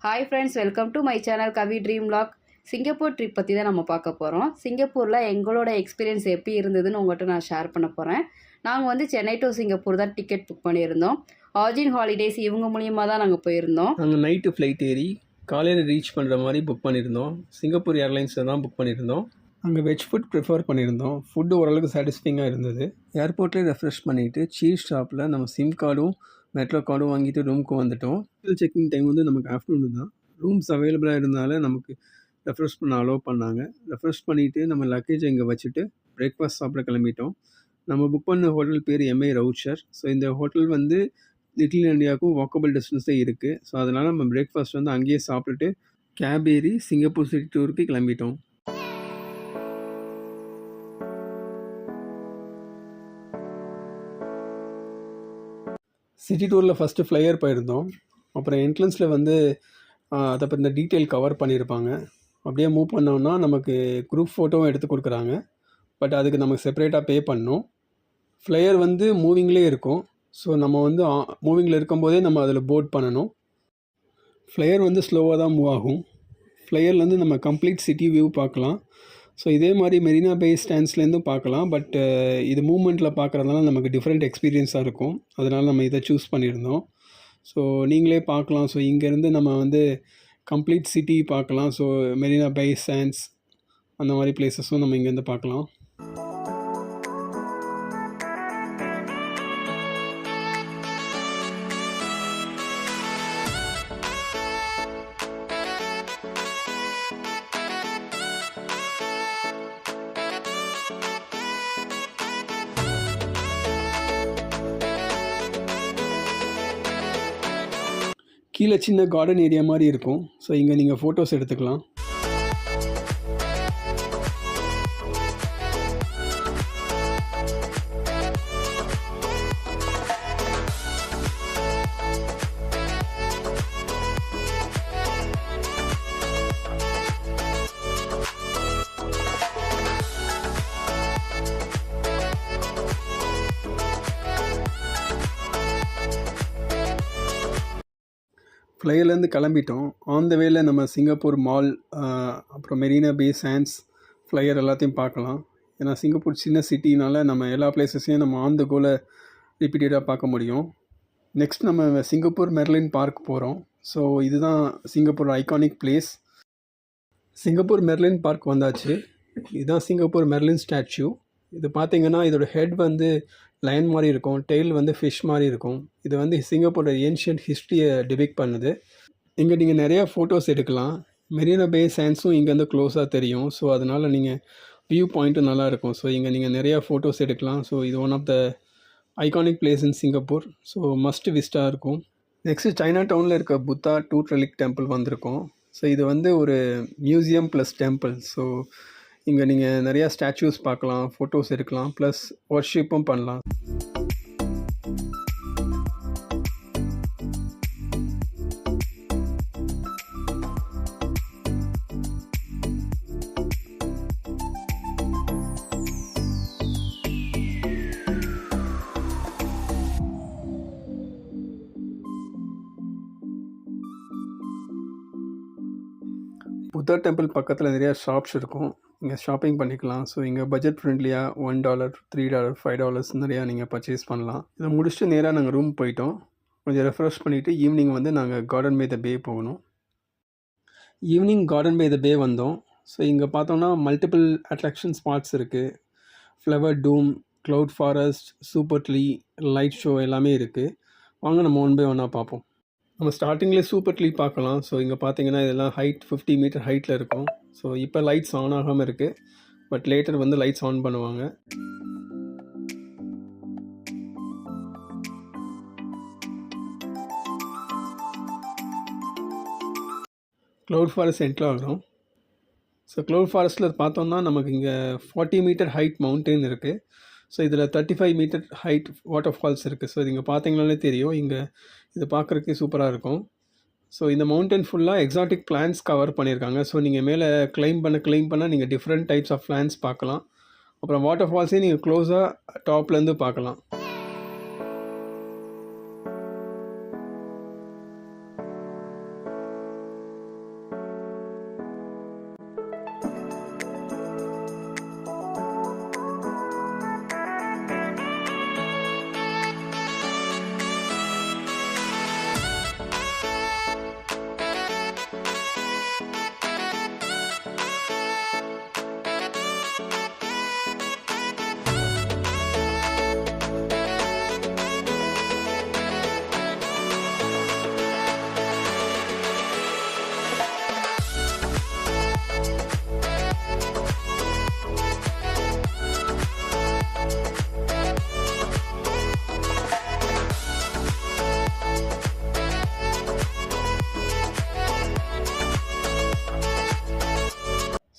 Hi friends, welcome to my channel Kavi dream vlog. Singapore trip பற்றி தான் நம்ம பார்க்க போகிறோம். சிங்கப்பூரில் எங்களோட எக்ஸ்பீரியன்ஸ் எப்படி இருந்ததுன்னு உங்கள்கிட்ட நான் ஷேர் பண்ண போகிறேன். நாங்கள் வந்து சென்னை டு சிங்கப்பூர் தான் டிக்கெட் புக் பண்ணியிருந்தோம். ஆர்ஜின் ஹாலிடேஸ் இவங்க மூலியமாக தான் நாங்கள் போயிருந்தோம். நாங்கள் நைட்டு ஃப்ளைட் ஏறி காலையில் ரீச் பண்ணுற மாதிரி புக் பண்ணியிருந்தோம். சிங்கப்பூர் ஏர்லைன்ஸில் தான் புக் பண்ணியிருந்தோம். அங்கே வெஜ் ஃபுட் ப்ரிஃபர் பண்ணியிருந்தோம். ஃபுட்டு ஓரளவுக்கு சாட்டிஸ்ஃபைங்காக இருந்தது. ஏர்போர்ட்லேயே ரெஃப்ரெஷ் பண்ணிவிட்டு சீஸ் ஷாப்பில் நம்ம சிம் கார்டும் மெட்ரோ கார்டும் வாங்கிட்டு ரூமுக்கு வந்துவிட்டோம். செக்கிங் டைம் வந்து நமக்கு ஆஃப்டர்நூன் தான். ரூம்ஸ் அவைலபிளாக இருந்தாலும் நமக்கு ரெஃப்ரெஷ் பண்ண அலோவ் பண்ணாங்க. ரெஃப்ரெஷ் பண்ணிவிட்டு நம்ம லக்கேஜை இங்கே வச்சுட்டு பிரேக்ஃபாஸ்ட் சாப்பிட கிளம்பிட்டோம். நம்ம புக் பண்ண ஹோட்டல் பேர் எம்ஐ ரவுச்சர். ஸோ இந்த ஹோட்டல் வந்து லிட்டில் இண்டியாவுக்கும் வாக்கபிள் டிஸ்டன்ஸே இருக்குது. ஸோ அதனால் நம்ம பிரேக்ஃபாஸ்ட் வந்து அங்கேயே சாப்பிட்டுட்டு கேப் ஏறி சிங்கப்பூர் சிட்டி டூருக்கு கிளம்பிட்டோம். சிட்டி டூரில் ஃபஸ்ட்டு ஃப்ளையர் போயிருந்தோம். அப்புறம் என்ட்ரன்ஸில் வந்து அதை பற்றி இந்த டீட்டெயில் கவர் பண்ணியிருப்பாங்க. அப்படியே மூவ் பண்ணோம்னா நமக்கு குரூப் ஃபோட்டோவும் எடுத்து கொடுக்குறாங்க. பட் அதுக்கு நமக்கு செப்பரேட்டாக பே பண்ணணும். ஃப்ளையர் வந்து மூவிங்லேயே இருக்கும். ஸோ நம்ம வந்து மூவிங்கில் இருக்கும்போதே நம்ம அதில் போர்ட் பண்ணணும். ஃப்ளையர் வந்து ஸ்லோவாக தான் மூவ் ஆகும். ஃப்ளையர்லேருந்து நம்ம கம்ப்ளீட் சிட்டி வியூ பார்க்கலாம். ஸோ இதே மாதிரி மெரினா பே ஸ்டாண்ட்ஸ்லேருந்தும் பார்க்கலாம். பட் இது மூமெண்ட்டில் பார்க்குறதுனால நமக்கு டிஃப்ரெண்ட் எக்ஸ்பீரியன்ஸாக இருக்கும். அதனால் நம்ம இதை சூஸ் பண்ணியிருந்தோம். ஸோ நீங்களே பார்க்கலாம். ஸோ இங்கேருந்து நம்ம வந்து கம்ப்ளீட் சிட்டி பார்க்கலாம். ஸோ மெரினா பே சாண்ட்ஸ் அந்த மாதிரி பிளேஸஸும் நம்ம இங்கேருந்து பார்க்கலாம். கீழே சின்ன கார்டன் ஏரியா மாதிரி இருக்கும். ஸோ இங்கே நீங்கள் ஃபோட்டோஸ் எடுத்துக்கலாம். ஃப்ளையர்லேருந்து கிளம்பிட்டோம். ஆன் த வேல நம்ம சிங்கப்பூர் மால், அப்புறம் மெரினா பே சாண்ட்ஸ், ஃப்ளையர் எல்லாத்தையும் பார்க்கலாம். ஏன்னா சிங்கப்பூர் சின்ன சிட்டினால நம்ம எல்லா பிளேஸஸையும் நம்ம ஆன் த கோல ரிப்பீட்டடாக பார்க்க முடியும். நெக்ஸ்ட் நம்ம சிங்கப்பூர் மெர்லின் பார்க் போகிறோம். ஸோ இதுதான் Singapore iconic place. Singapore Merlin park வந்தாச்சு. இதுதான் சிங்கப்பூர் மெர்லின் ஸ்டாச்சு. இது பார்த்திங்கன்னா இதோட ஹெட் வந்து லைன் மாதிரி இருக்கும், டெய்ல் வந்து ஃபிஷ் மாதிரி இருக்கும். இது வந்து சிங்கப்பூரோட ஏன்ஷியன்ட் ஹிஸ்ட்ரியை டிபிக் பண்ணுது. இங்கே நீங்கள் நிறையா ஃபோட்டோஸ் எடுக்கலாம். மெரினா பே சாண்ட்ஸும் இங்கேருந்து க்ளோஸாக தெரியும். ஸோ அதனால் நீங்கள் வியூ பாயிண்ட்டும் நல்லாயிருக்கும். ஸோ இங்கே நீங்கள் நிறையா ஃபோட்டோஸ் எடுக்கலாம். ஸோ இது one of the iconic place in Singapore. So must விசிட்டாக இருக்கும். நெக்ஸ்ட்டு சைனா டவுனில் இருக்க புத்தா டூத் ரெலிக் டெம்பிள் வந்திருக்கோம். ஸோ இது வந்து ஒரு மியூசியம் ப்ளஸ் டெம்பிள். ஸோ இங்கே நீங்கள் நிறையா ஸ்டாச்சூஸ் பார்க்கலாம், ஃபோட்டோஸ் எடுக்கலாம், ப்ளஸ் வர்ஷிப்பும் பண்ணலாம். புத்தா டெம்பிள் பக்கத்தில் நிறையா ஷாப்ஸ் இருக்கும். இங்கே ஷாப்பிங் பண்ணிக்கலாம். ஸோ இங்கே பட்ஜெட் ஃப்ரெண்ட்லியாக $1, $3, $5 நிறையா நீங்கள் பர்ச்சேஸ் பண்ணலாம். இதை முடிச்சுட்டு நேராக நாங்கள் ரூம் போயிட்டோம். கொஞ்சம் ரெஃப்ரெஷ் பண்ணிவிட்டு ஈவினிங் வந்து நாங்கள் கார்டன் பை த பே போகணும். Evening garden by the bay வந்தோம். ஸோ இங்கே பார்த்தோம்னா மல்டிபிள் அட்ராக்ஷன் ஸ்பாட்ஸ் இருக்குது. Flower dome, cloud forest, super tree, light show எல்லாமே இருக்குது. வாங்க நம்ம ஒன் பை ஒன்னாக பார்ப்போம். நம்ம ஸ்டார்டிங்லேயே சூப்பர் ட்ரீ பார்க்கலாம். ஸோ இங்கே பார்த்தீங்கன்னா இதெல்லாம் ஹைட் 50 மீட்டர் ஹைட்டில் இருக்கும். ஸோ இப்போ லைட்ஸ் ஆன் ஆகாமல் இருக்குது. பட் லேட்டர் வந்து லைட்ஸ் ஆன் பண்ணுவாங்க. க்ளவுட் ஃபாரஸ்ட் என்ட்ரு ஆகிறோம். ஸோ க்ளவுட் ஃபாரஸ்ட்டில் பார்த்தோம்னா நமக்கு இங்கே 40 மீட்டர் ஹைட் மவுண்டெயின் இருக்குது. ஸோ இதில் 35 மீட்டர் ஹைட் வாட்டர் ஃபால்ஸ் இருக்குது. ஸோ இது இங்கே பார்த்தீங்கனாலே தெரியும். இங்கே இது பார்க்குறதுக்கே சூப்பராக இருக்கும். ஸோ இந்த மவுண்டன் ஃபுல்லாக எக்ஸாட்டிக் பிளான்ஸ் கவர் பண்ணியிருக்காங்க. ஸோ நீங்கள் மேலே கிளைம் பண்ண நீங்கள் டிஃப்ரெண்ட் டைப்ஸ் ஆஃப் பிளான்ஸ் பார்க்கலாம். அப்புறம் வாட்டர் ஃபால்ஸையும் நீங்கள் க்ளோஸாக டாப்லேருந்து பார்க்கலாம்.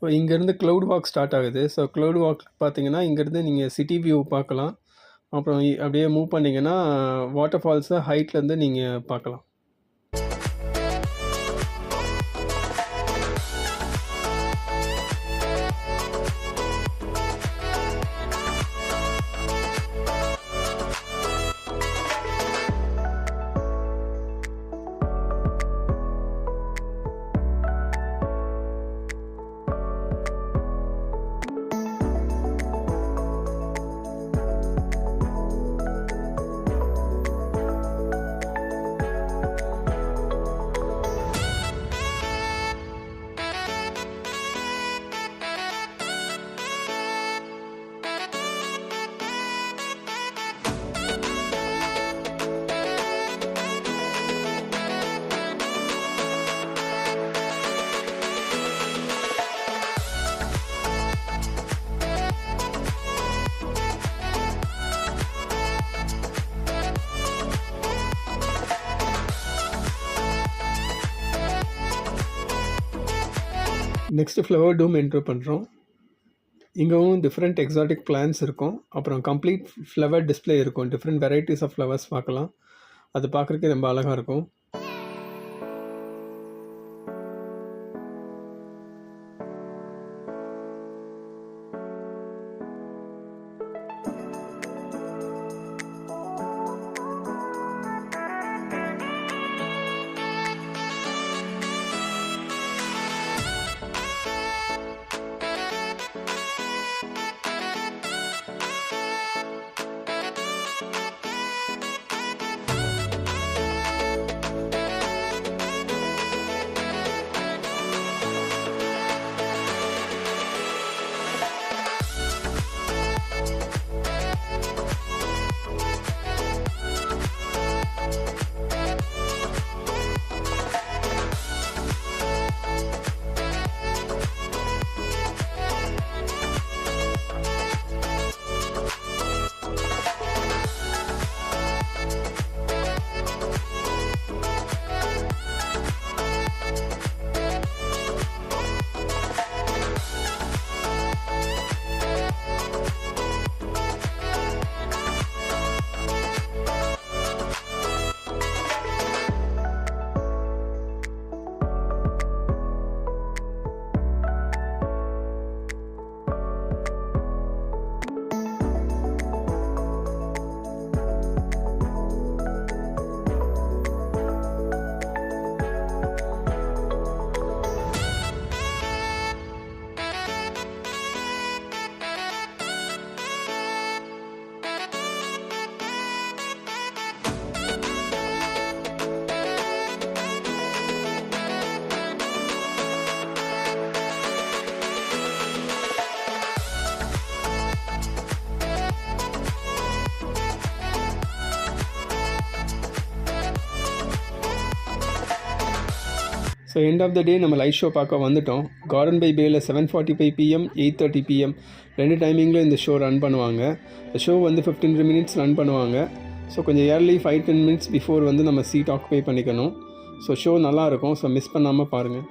ஸோ இங்கேருந்து க்ளவுட் வாக் ஸ்டார்ட் ஆகுது. ஸோ க்ளவுட் வாக் பார்த்தீங்கன்னா இங்கேருந்து நீங்கள் சிட்டி வியூ பார்க்கலாம். அப்புறம் அப்படியே மூவ் பண்ணிங்கன்னா வாட்டர் ஃபால்ஸை ஹைட்லேருந்து நீங்கள் பார்க்கலாம். நெக்ஸ்ட்டு ஃப்ளவர் டூம் என்ட்ரு பண்ணுறோம். இங்கேவும் டிஃப்ரெண்ட் எக்ஸாட்டிக் பிளான்ஸ் இருக்கும். அப்புறம் கம்ப்ளீட் ஃப்ளவர் டிஸ்பிளே இருக்கும். டிஃப்ரெண்ட் வெரைட்டிஸ் ஆஃப் ஃப்ளவர்ஸ் பார்க்கலாம். அது பார்க்குறதுக்கே ரொம்ப அழகாக இருக்கும். So end of the day நம்ம லைட் ஷோ பார்க்க வந்துட்டோம். கார்டன் பை பேயில் 7:45 PM 8:30 PM 2 டைமிங்கில் இந்த ஷோ ரன் பண்ணுவாங்க. இந்த ஷோ வந்து 15 மினிட்ஸ் ரன் பண்ணுவாங்க. ஸோ கொஞ்சம் ஏர்லி 5-10 மினிட்ஸ் பிஃபோர் வந்து நம்ம சீட் ஆக்குபை பண்ணிக்கணும். ஸோ ஷோ நல்லாயிருக்கும். ஸோ மிஸ் பண்ணாமல் பாருங்கள்.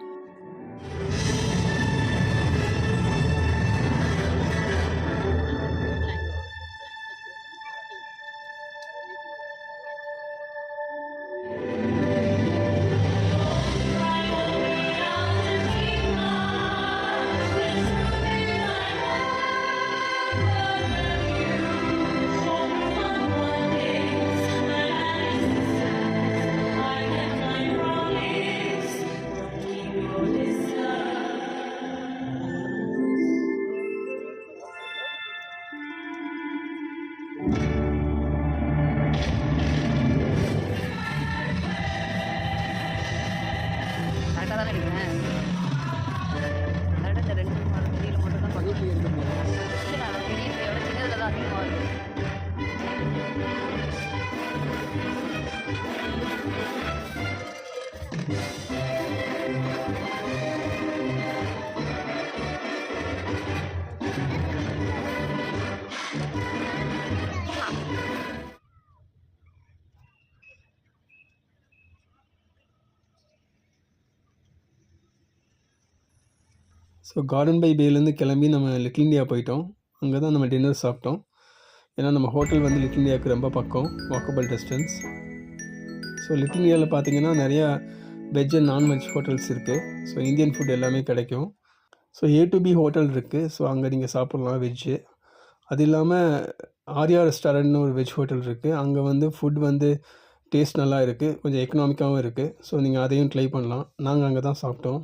கரெக்டாக தானே எடுக்கிறேன். கரெக்டாக இந்த 2 3 மட்டும் தான் பண்ணுவேன். இல்லை நான் பெரிய விட சின்னதில் தான் அதிகமாக இருக்கும். ஸோ கார்டன் பை பேலேருந்து கிளம்பி நம்ம லிட்டில் இந்தியா போயிட்டோம். அங்கே தான் நம்ம டின்னர் சாப்பிட்டோம். ஏன்னா நம்ம ஹோட்டல் வந்து லிட்டில் இந்தியாவுக்கு ரொம்ப பக்கம், வாக்கபிள் டிஸ்டன்ஸ். ஸோ லிட்டில் இந்தியாவில் பார்த்தீங்கன்னா நிறையா வெஜ் அண்ட் நான்வெஜ் ஹோட்டல்ஸ் இருக்குது. ஸோ இந்தியன் ஃபுட் எல்லாமே கிடைக்கும். So A to B hotel இருக்குது. ஸோ அங்கே நீங்கள் சாப்பிட்லாம் வெஜ்ஜு. அது இல்லாமல் ஆர்யா ரெஸ்டாரண்ட்னு ஒரு வெஜ் ஹோட்டல் இருக்குது. அங்கே வந்து ஃபுட் வந்து டேஸ்ட் நல்லா இருக்குது, கொஞ்சம் எக்கனாமிக்காகவும் இருக்குது. ஸோ நீங்கள் அதையும் ட்ரை பண்ணலாம். நாங்கள் அங்கே தான் சாப்பிட்டோம்.